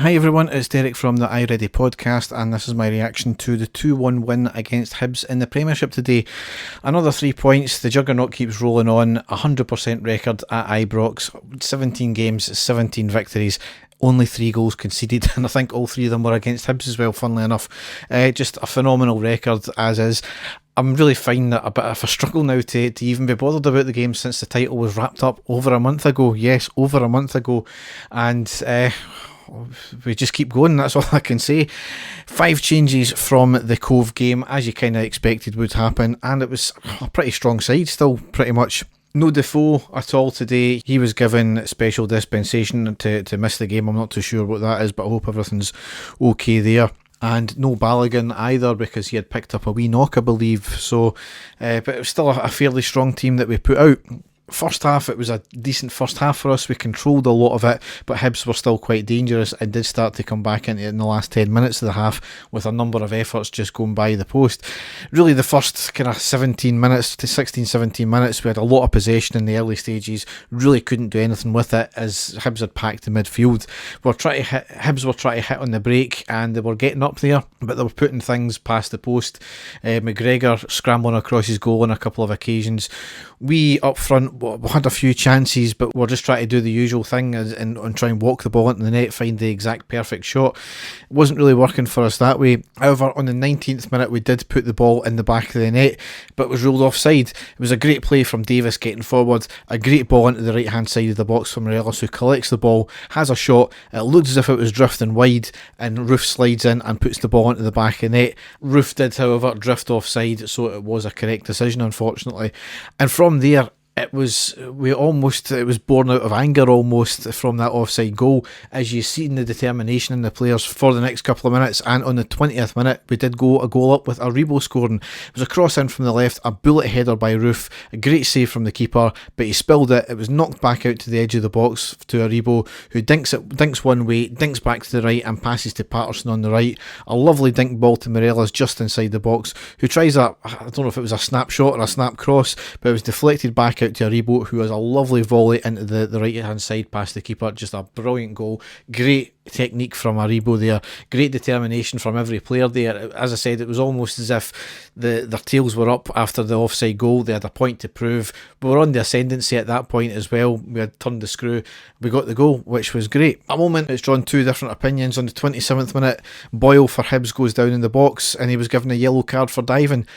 Hi everyone, it's Derek from the iReady podcast, and this is my reaction to the 2-1 win against Hibs in the Premiership today. Another 3 points, the juggernaut keeps rolling on, 100% record at Ibrox, 17 games, 17 victories. Only 3 goals conceded, and I think all 3 of them were against Hibs as well, funnily enough. Just a phenomenal record as is. I'm really finding it a bit of a struggle now to even be bothered about the game since the title was wrapped up over a month ago. Yes, over a month ago. And we just keep going, that's all I can say. 5 changes from the Cove game, as you kind of expected would happen, and it was a pretty strong side still, pretty much. No Defoe at all today. He was given special dispensation to miss the game. I'm not too sure what that is, but I hope everything's okay there. And no Balogun either, because he had picked up a wee knock, I believe. So, but it was still a fairly strong team that we put out. First half, it was a decent first half for us. We controlled a lot of it, but Hibs were still quite dangerous and did start to come back into it in the last 10 minutes of the half with a number of efforts just going by the post. Really, the first kind of 17 minutes to 17 minutes, we had a lot of possession in the early stages, really couldn't do anything with it as Hibs had packed the midfield. Hibs were trying to hit on the break and they were getting up there, but they were putting things past the post. McGregor scrambling across his goal on a couple of occasions. We up front we had a few chances, but we're just trying to do the usual thing and try and walk the ball into the net, find the exact perfect shot. It wasn't really working for us that way. However, on the 19th minute, we did put the ball in the back of the net, but was ruled offside. It was a great play from Davis getting forward, a great ball into the right hand side of the box from Morelos, who collects the ball, has a shot. It looks as if it was drifting wide, and Roof slides in and puts the ball into the back of the net. Roof did, however, drift offside, so it was a correct decision, unfortunately. And from there, it was born out of anger almost from that offside goal, as you see in the determination in the players for the next couple of minutes. And on the 20th minute, we did go a goal up with Aribo scoring. It was a cross in from the left, a bullet header by Roof, a great save from the keeper, but he spilled it. It was knocked back out to the edge of the box to Aribo, who dinks one way, dinks back to the right, and passes to Patterson on the right. A lovely dink ball to Morelos just inside the box, who tries I don't know if it was a snapshot or a snap cross, but it was deflected back out to Aribo, who has a lovely volley into the right hand side past the keeper. Just a brilliant goal. Great technique from Aribo there. Great determination from every player there. As I said, it was almost as if their tails were up after the offside goal. They had a point to prove. We were on the ascendancy at that point as well. We had turned the screw. We got the goal, which was great. A moment it's drawn 2 different opinions. On the 27th minute, Boyle for Hibs goes down in the box and he was given a yellow card for diving.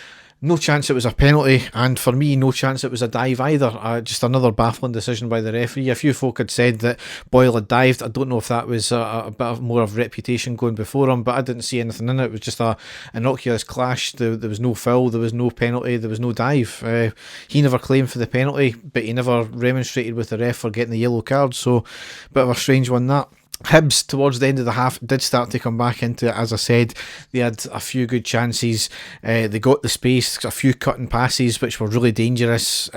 No chance it was a penalty, and for me, no chance it was a dive either. Just another baffling decision by the referee. A few folk had said that Boyle had dived. I don't know if that was a bit more of reputation going before him, but I didn't see anything in it. It was just a innocuous clash. There was no foul, there was no penalty, there was no dive. He never claimed for the penalty, but he never remonstrated with the ref for getting the yellow card, so bit of a strange one that. Hibs, towards the end of the half, did start to come back into it. As I said, they had a few good chances. They got the space, a few cutting passes, which were really dangerous.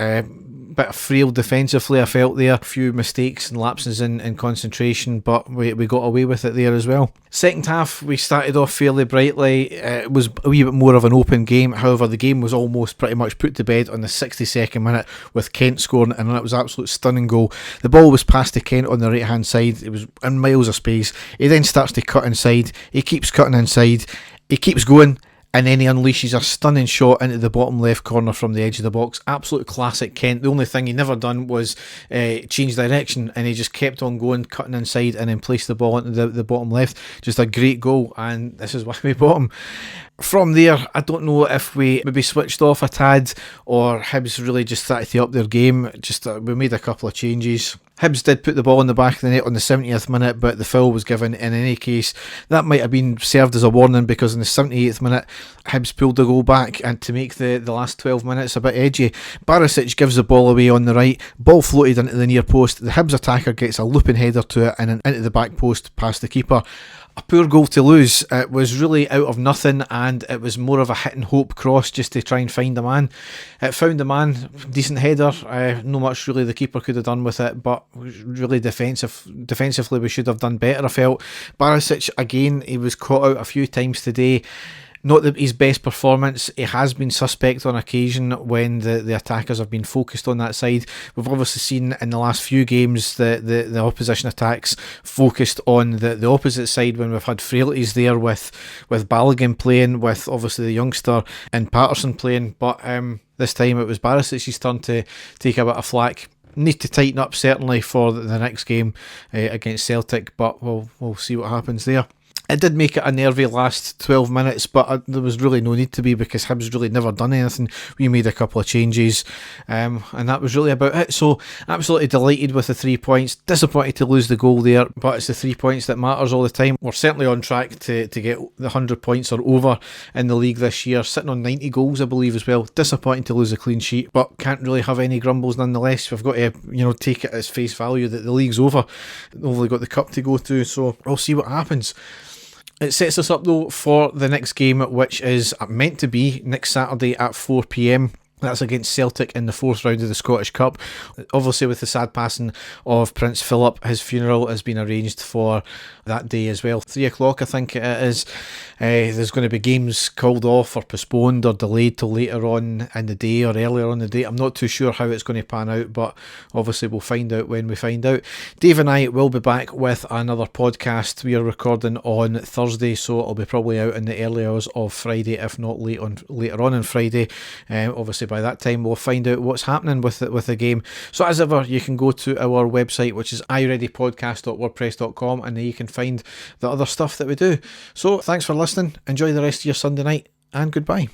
Bit of frail defensively, I felt there. A few mistakes and lapses in concentration, but we got away with it there as well. Second half, we started off fairly brightly. It was a wee bit more of an open game. However, the game was almost pretty much put to bed on the 62nd minute with Kent scoring, and it was an absolute stunning goal. The ball was passed to Kent on the right hand side. It was in miles of space. He then starts to cut inside. He keeps cutting inside. He keeps going. And then he unleashes a stunning shot into the bottom left corner from the edge of the box. Absolute classic Kent. The only thing he never done was change direction, and he just kept on going, cutting inside, and then placed the ball into the bottom left. Just a great goal, and this is why we bought him. From there, I don't know if we maybe switched off a tad or Hibs really just started to up their game. We made a couple of changes. Hibs did put the ball in the back of the net on the 70th minute, but the foul was given in any case. That might have been served as a warning, because in the 78th minute, Hibs pulled the goal back and to make the last 12 minutes a bit edgy. Barisic gives the ball away on the right, ball floated into the near post. The Hibs attacker gets a looping header to it and into the back post past the keeper. A poor goal to lose. It was really out of nothing, and it was more of a hit and hope cross just to try and find a man. It found a man, decent header. No much really the keeper could have done with it, but really defensively we should have done better, I felt. Barisic, again, he was caught out a few times today. Not that his best performance. He has been suspect on occasion when the attackers have been focused on that side. We've obviously seen in the last few games the opposition attacks focused on the opposite side when we've had frailties there with Balogun playing, with obviously the youngster and Patterson playing. But this time it was Barisic's turn to take a bit of flack. Need to tighten up certainly for the next game against Celtic, but we'll see what happens there. It did make it a nervy last 12 minutes, but there was really no need to be, because Hibs really never done anything. We made a couple of changes, and that was really about it. So absolutely delighted with the 3 points. Disappointed to lose the goal there, but it's the 3 points that matters all the time. We're certainly on track to get the 100 points or over in the league this year, sitting on 90 goals I believe as well. Disappointing to lose a clean sheet, but can't really have any grumbles nonetheless. We've got to take it as face value that the league's over. We've only got the cup to go to, so we'll see what happens. It sets us up though for the next game, which is meant to be next Saturday at 4 p.m. That's against Celtic in the 4th round of the Scottish Cup. Obviously, with the sad passing of Prince Philip, his funeral has been arranged for that day as well. 3 o'clock, I think it is. There's going to be games called off or postponed or delayed till later on in the day or earlier on in the day. I'm not too sure how it's going to pan out, but obviously we'll find out when we find out. Dave and I will be back with another podcast. We are recording on Thursday, so it'll be probably out in the early hours of Friday, if not later on Friday. Obviously, by that time we'll find out what's happening with the game. So as ever, you can go to our website, which is ireadypodcast.wordpress.com, and there you can find the other stuff that we do. So thanks for listening. Enjoy the rest of your Sunday night, and goodbye.